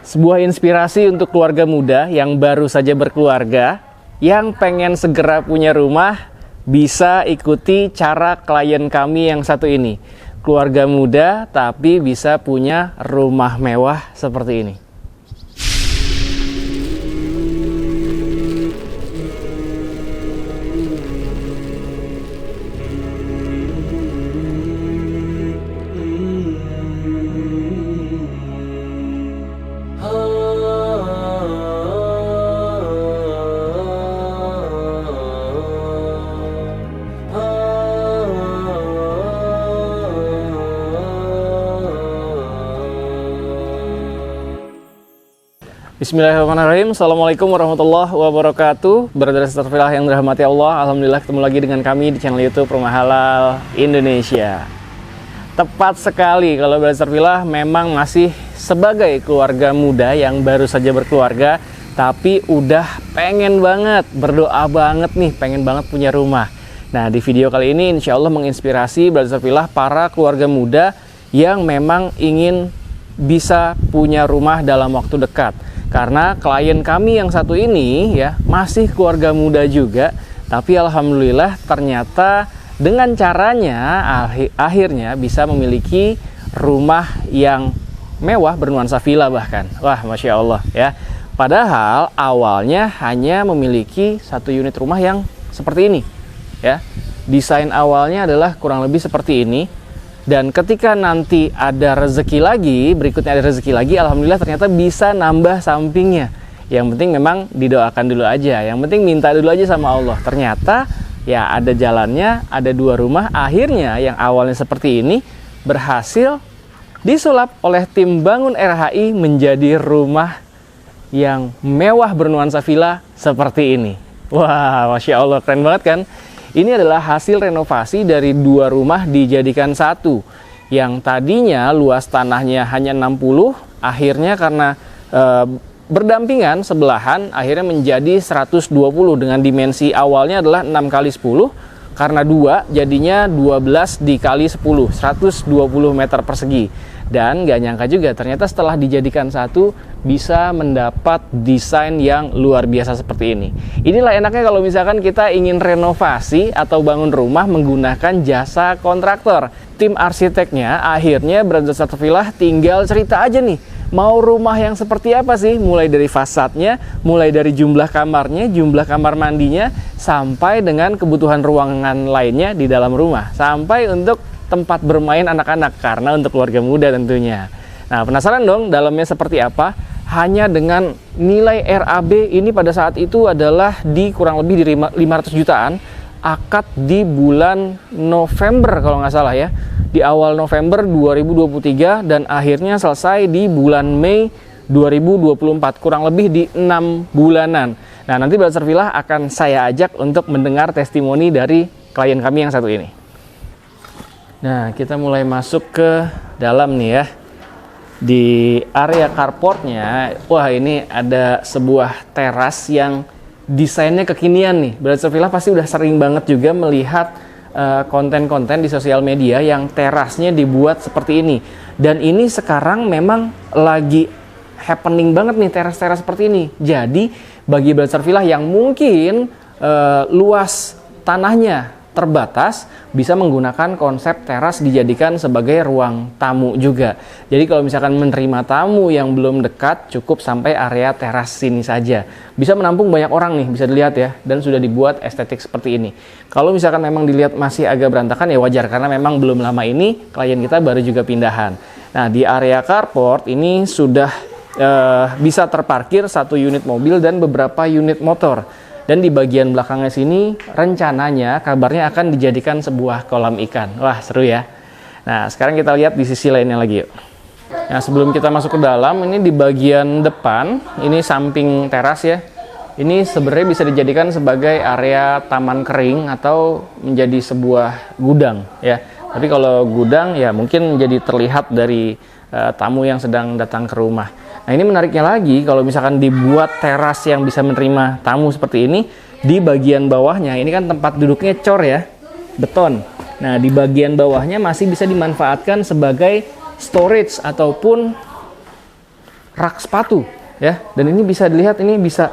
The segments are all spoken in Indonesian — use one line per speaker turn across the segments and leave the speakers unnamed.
Sebuah inspirasi untuk keluarga muda yang baru saja berkeluarga, yang pengen segera punya rumah, bisa ikuti cara klien kami yang satu ini. Keluarga muda tapi bisa punya rumah mewah seperti ini. Bismillahirrahmanirrahim. Assalamualaikum warahmatullahi wabarakatuh. Brother Sister yang dirahmati Allah, alhamdulillah ketemu lagi dengan kami di channel YouTube Rumah Halal Indonesia. Tepat sekali kalau Brother Sister memang masih sebagai keluarga muda yang baru saja berkeluarga, tapi udah pengen banget, berdoa banget nih, pengen banget punya rumah. Nah, di video kali ini insya Allah menginspirasi Brother Sister para keluarga muda yang memang ingin bisa punya rumah dalam waktu dekat. Karena klien kami yang satu ini ya masih keluarga muda juga, tapi alhamdulillah ternyata dengan caranya akhirnya bisa memiliki rumah yang mewah bernuansa villa bahkan. Wah, Masya Allah ya. Padahal awalnya hanya memiliki satu unit rumah yang seperti ini ya. Desain awalnya adalah kurang lebih seperti ini. Dan ketika nanti ada rezeki lagi, berikutnya ada rezeki lagi, alhamdulillah ternyata bisa nambah sampingnya. Yang penting memang didoakan dulu aja, yang penting minta dulu aja sama Allah. Ternyata ya ada jalannya, ada dua rumah, akhirnya yang awalnya seperti ini berhasil disulap oleh tim Bangun RHI menjadi rumah yang mewah bernuansa villa seperti ini. Wah, Masya Allah, keren banget kan? Ini adalah hasil renovasi dari dua rumah dijadikan satu. Yang tadinya luas tanahnya hanya 60, akhirnya karena berdampingan sebelahan, akhirnya menjadi 120 dengan dimensi awalnya adalah 6 kali 10. Karena dua, jadinya 12 dikali 10, 120 meter persegi. Dan gak nyangka juga, ternyata setelah dijadikan satu, bisa mendapat desain yang luar biasa seperti ini. Inilah enaknya kalau misalkan kita ingin renovasi atau bangun rumah menggunakan jasa kontraktor. Tim arsiteknya akhirnya Brother Sister tinggal cerita aja nih, mau rumah yang seperti apa sih? Mulai dari fasadnya, mulai dari jumlah kamarnya, jumlah kamar mandinya, sampai dengan kebutuhan ruangan lainnya di dalam rumah. Sampai untuk tempat bermain anak-anak, karena untuk keluarga muda tentunya. Nah, penasaran dong dalamnya seperti apa? Hanya dengan nilai RAB ini pada saat itu adalah di kurang lebih di 500 jutaan. Akad di bulan November kalau nggak salah ya. Di awal November 2023 dan akhirnya selesai di bulan Mei 2024. Kurang lebih di 6 bulanan. Nah, nanti Brother Villa akan saya ajak untuk mendengar testimoni dari klien kami yang satu ini. Nah, kita mulai masuk ke dalam nih ya. Di area carportnya, wah ini ada sebuah teras yang desainnya kekinian nih. Brother Villa pasti udah sering banget juga melihat konten-konten di sosial media yang terasnya dibuat seperti ini. Dan ini sekarang memang lagi happening banget nih teras-teras seperti ini. Jadi bagi Brother Villa yang mungkin luas tanahnya terbatas, bisa menggunakan konsep teras dijadikan sebagai ruang tamu juga. Jadi kalau misalkan menerima tamu yang belum dekat, cukup sampai area teras sini saja. Bisa menampung banyak orang nih, bisa dilihat ya, dan sudah dibuat estetik seperti ini. Kalau misalkan memang dilihat masih agak berantakan ya wajar, karena memang belum lama ini klien kita baru juga pindahan. Nah, di area carport ini sudah bisa terparkir satu unit mobil dan beberapa unit motor. Dan di bagian belakangnya sini rencananya kabarnya akan dijadikan sebuah kolam ikan. Wah, seru ya. Nah, sekarang kita lihat di sisi lainnya lagi yuk. Nah, sebelum kita masuk ke dalam, ini di bagian depan, ini samping teras ya. Ini sebenarnya bisa dijadikan sebagai area taman kering atau menjadi sebuah gudang ya. Tapi kalau gudang ya mungkin jadi terlihat dari tamu yang sedang datang ke rumah. Nah, ini menariknya lagi kalau misalkan dibuat teras yang bisa menerima tamu seperti ini, di bagian bawahnya ini kan tempat duduknya cor ya, beton. Nah, di bagian bawahnya masih bisa dimanfaatkan sebagai storage ataupun rak sepatu ya. Dan ini bisa dilihat, ini bisa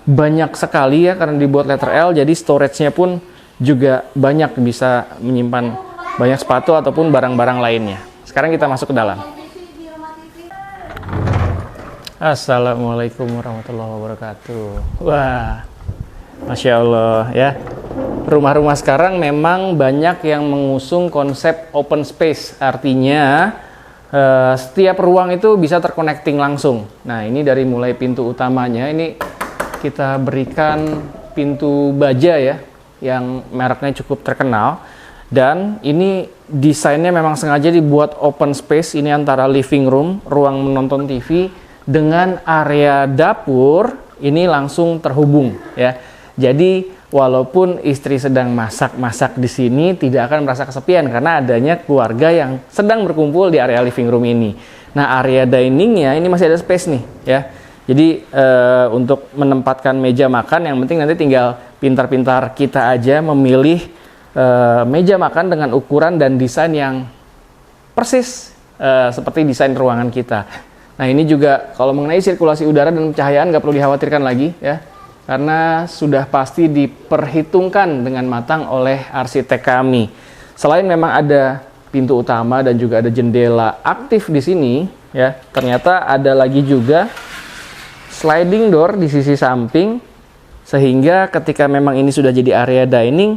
banyak sekali ya karena dibuat letter L, jadi storage-nya pun juga banyak, bisa menyimpan banyak sepatu ataupun barang-barang lainnya. Sekarang kita masuk ke dalam. Assalamualaikum warahmatullahi wabarakatuh. Wah, Masya Allah ya. Rumah-rumah sekarang memang banyak yang mengusung konsep open space, artinya setiap ruang itu bisa terconnecting langsung. Nah, ini dari mulai pintu utamanya, ini kita berikan pintu baja ya, yang mereknya cukup terkenal. Dan ini desainnya memang sengaja dibuat open space, ini antara living room, ruang menonton TV, dengan area dapur, ini langsung terhubung ya. Jadi walaupun istri sedang masak-masak di sini, tidak akan merasa kesepian karena adanya keluarga yang sedang berkumpul di area living room ini. Nah, area diningnya ini masih ada space nih ya. Jadi untuk menempatkan meja makan, yang penting nanti tinggal pintar-pintar kita aja memilih meja makan dengan ukuran dan desain yang persis seperti desain ruangan kita. Nah, ini juga kalau mengenai sirkulasi udara dan pencahayaan nggak perlu dikhawatirkan lagi ya, karena sudah pasti diperhitungkan dengan matang oleh arsitek kami. Selain memang ada pintu utama dan juga ada jendela aktif di sini ya, ternyata ada lagi juga sliding door di sisi samping, sehingga ketika memang ini sudah jadi area dining,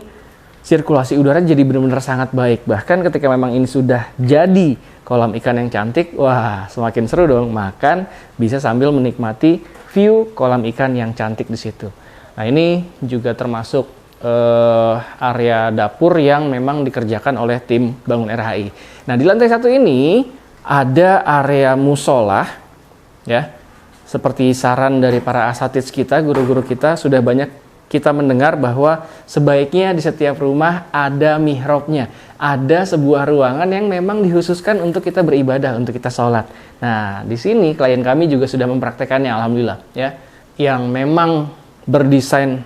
sirkulasi udara jadi benar-benar sangat baik. Bahkan ketika memang ini sudah jadi kolam ikan yang cantik, wah semakin seru dong, makan bisa sambil menikmati view kolam ikan yang cantik di situ. Nah, ini juga termasuk area dapur yang memang dikerjakan oleh tim Bangun RHI. Nah, di lantai 1 ini ada area musola ya. Seperti saran dari para asatiz kita, guru-guru kita, sudah banyak kita mendengar bahwa sebaiknya di setiap rumah ada mihrabnya. Ada sebuah ruangan yang memang dikhususkan untuk kita beribadah, untuk kita sholat. Nah, di sini klien kami juga sudah mempraktekannya, alhamdulillah ya. Yang memang berdesain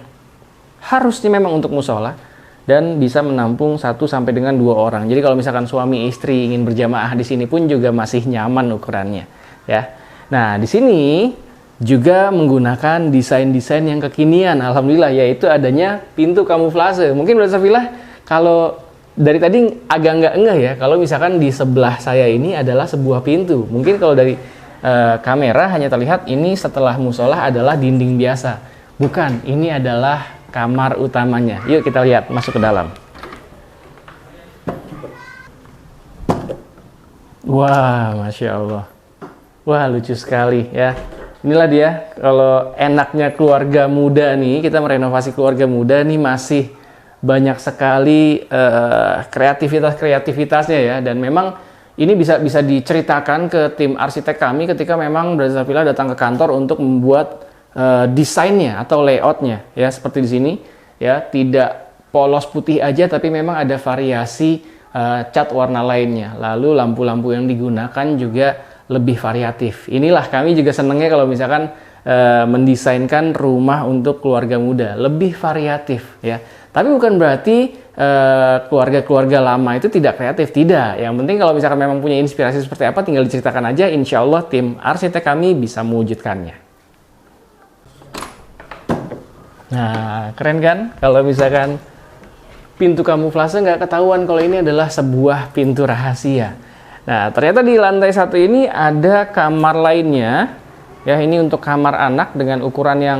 harusnya memang untuk musola dan bisa menampung 1 sampai dengan 2 orang. Jadi kalau misalkan suami istri ingin berjamaah di sini pun juga masih nyaman ukurannya ya. Nah, di sini juga menggunakan desain-desain yang kekinian, alhamdulillah, yaitu adanya pintu kamuflase. Mungkin Brother Safilah kalau dari tadi agak nggak ngeh ya, kalau misalkan di sebelah saya ini adalah sebuah pintu. Mungkin kalau dari kamera hanya terlihat ini setelah musola adalah dinding biasa. Bukan, ini adalah kamar utamanya. Yuk kita lihat, masuk ke dalam. Wah, Masya Allah. Wah, lucu sekali ya. Inilah dia, kalau enaknya keluarga muda nih, kita merenovasi keluarga muda nih, masih banyak sekali kreativitasnya ya. Dan memang ini bisa diceritakan ke tim arsitek kami ketika memang Brother Safilah datang ke kantor untuk membuat desainnya atau layoutnya ya, seperti di sini ya, tidak polos putih aja tapi memang ada variasi cat warna lainnya. Lalu lampu-lampu yang digunakan juga lebih variatif. Inilah kami juga senengnya kalau misalkan mendesainkan rumah untuk keluarga muda, lebih variatif ya. Tapi bukan berarti keluarga-keluarga lama itu tidak kreatif, tidak. Yang penting kalau misalkan memang punya inspirasi seperti apa, tinggal diceritakan aja, insya Allah tim arsitek kami bisa mewujudkannya. Nah, keren kan? Kalau misalkan pintu kamuflase nggak ketahuan kalau ini adalah sebuah pintu rahasia. Nah, ternyata di lantai 1 ini ada kamar lainnya. Ya, ini untuk kamar anak dengan ukuran yang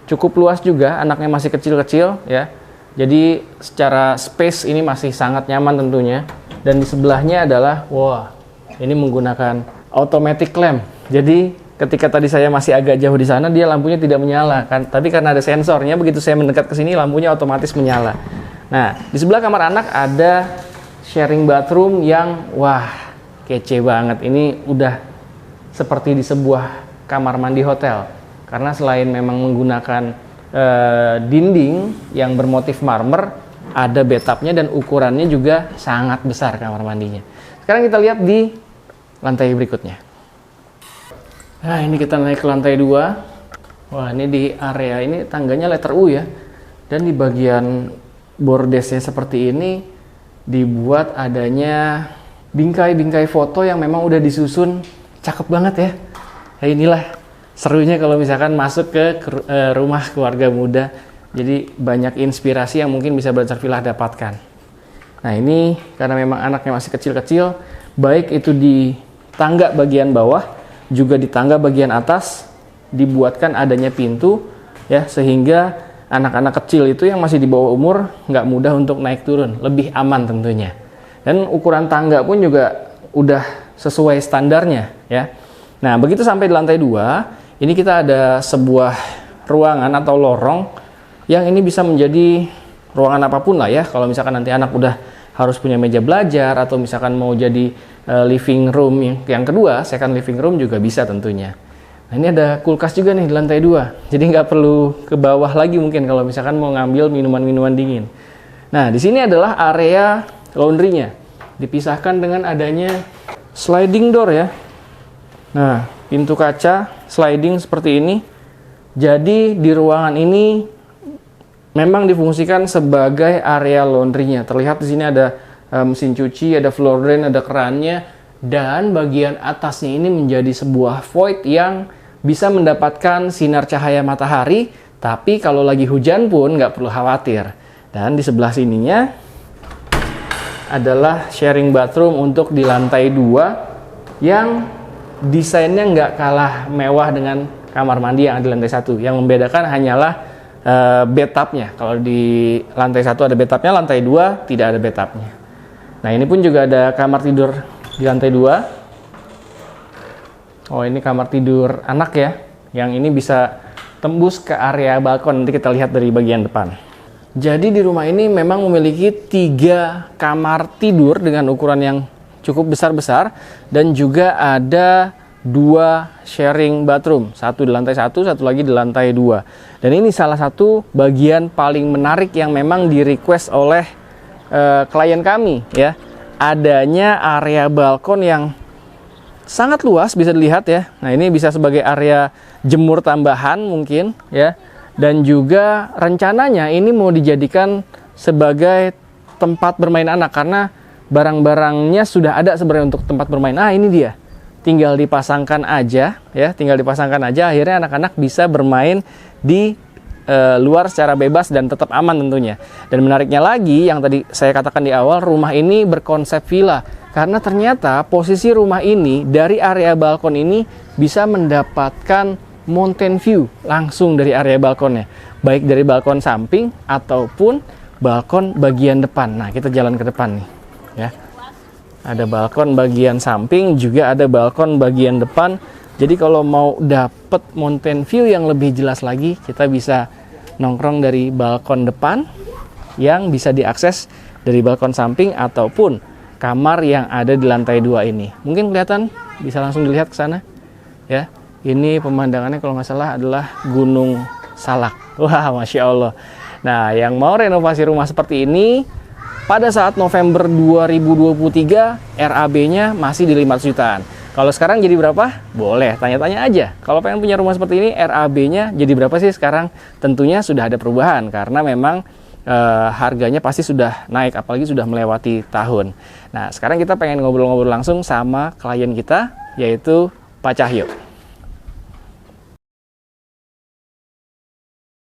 cukup luas juga. Anaknya masih kecil-kecil ya. Jadi secara space ini masih sangat nyaman tentunya. Dan di sebelahnya adalah, wah, ini menggunakan automatic lamp. Jadi ketika tadi saya masih agak jauh di sana, dia lampunya tidak menyala kan. Tapi karena ada sensornya, begitu saya mendekat ke sini, lampunya otomatis menyala. Nah, di sebelah kamar anak ada sharing bathroom yang, wah, kece banget. Ini udah seperti di sebuah kamar mandi hotel. Karena selain memang menggunakan dinding yang bermotif marmer, ada bathtubnya dan ukurannya juga sangat besar kamar mandinya. Sekarang kita lihat di lantai berikutnya. Nah, ini kita naik ke lantai 2. Wah, ini di area ini tangganya letter U ya. Dan di bagian bordesnya seperti ini dibuat adanya bingkai-bingkai foto yang memang udah disusun, cakep banget ya. Ya inilah serunya kalau misalkan masuk ke rumah keluarga muda. Jadi banyak inspirasi yang mungkin bisa Brother Sarfilah dapatkan. Nah ini karena memang anaknya masih kecil-kecil, baik itu di tangga bagian bawah, juga di tangga bagian atas, dibuatkan adanya pintu, ya, sehingga anak-anak kecil itu yang masih di bawah umur nggak mudah untuk naik turun, lebih aman tentunya. Dan ukuran tangga pun juga udah sesuai standarnya, ya. Nah begitu sampai di lantai 2, ini kita ada sebuah ruangan atau lorong yang ini bisa menjadi ruangan apapun lah ya. Kalau misalkan nanti anak udah harus punya meja belajar atau misalkan mau jadi living room yang kedua, second living room juga bisa tentunya. Nah ini ada kulkas juga nih di lantai 2, jadi nggak perlu ke bawah lagi mungkin kalau misalkan mau ngambil minuman-minuman dingin. Nah di sini adalah area laundry-nya, dipisahkan dengan adanya sliding door ya. Nah pintu kaca sliding seperti ini. Jadi di ruangan ini memang difungsikan sebagai area laundry-nya. Terlihat di sini ada mesin cuci, ada floor drain, ada kerannya, dan bagian atasnya ini menjadi sebuah void yang bisa mendapatkan sinar cahaya matahari, tapi kalau lagi hujan pun nggak perlu khawatir. Dan di sebelah sininya adalah sharing bathroom untuk di lantai 2 yang desainnya nggak kalah mewah dengan kamar mandi yang ada di lantai 1. Yang membedakan hanyalah bathtubnya. Kalau di lantai 1 ada bathtubnya, lantai 2 tidak ada bathtubnya. Nah ini pun juga ada kamar tidur di lantai 2. Oh ini kamar tidur anak ya, yang ini bisa tembus ke area balkon, nanti kita lihat dari bagian depan. Jadi di rumah ini memang memiliki 3 kamar tidur dengan ukuran yang cukup besar-besar, dan juga ada 2 sharing bathroom, satu di lantai 1, satu lagi di lantai 2. Dan ini salah satu bagian paling menarik yang memang di request oleh klien kami ya, adanya area balkon yang sangat luas bisa dilihat ya. Nah ini bisa sebagai area jemur tambahan mungkin ya, dan juga rencananya ini mau dijadikan sebagai tempat bermain anak karena barang-barangnya sudah ada sebenarnya untuk tempat bermain. Ah ini dia, tinggal dipasangkan aja ya, akhirnya anak-anak bisa bermain di luar secara bebas dan tetap aman tentunya. Dan menariknya lagi yang tadi saya katakan di awal, rumah ini berkonsep villa karena ternyata posisi rumah ini dari area balkon ini bisa mendapatkan mountain view langsung dari area balkonnya, baik dari balkon samping ataupun balkon bagian depan. Nah kita jalan ke depan nih ya, ada balkon bagian samping, juga ada balkon bagian depan. Jadi kalau mau dapet mountain view yang lebih jelas lagi, kita bisa nongkrong dari balkon depan yang bisa diakses dari balkon samping ataupun kamar yang ada di lantai 2 ini. Mungkin kelihatan, bisa langsung dilihat ke sana ya. Ini pemandangannya kalau nggak salah adalah Gunung Salak. Wah, Masya Allah. Nah, yang mau renovasi rumah seperti ini, pada saat November 2023, RAB-nya masih di 500 jutaan. Kalau sekarang jadi berapa? Boleh, tanya-tanya aja. Kalau pengen punya rumah seperti ini, RAB-nya jadi berapa sih sekarang? Tentunya sudah ada perubahan, karena memang harganya pasti sudah naik, apalagi sudah melewati tahun. Nah, sekarang kita pengen ngobrol-ngobrol langsung sama klien kita, yaitu Pak Cahyo.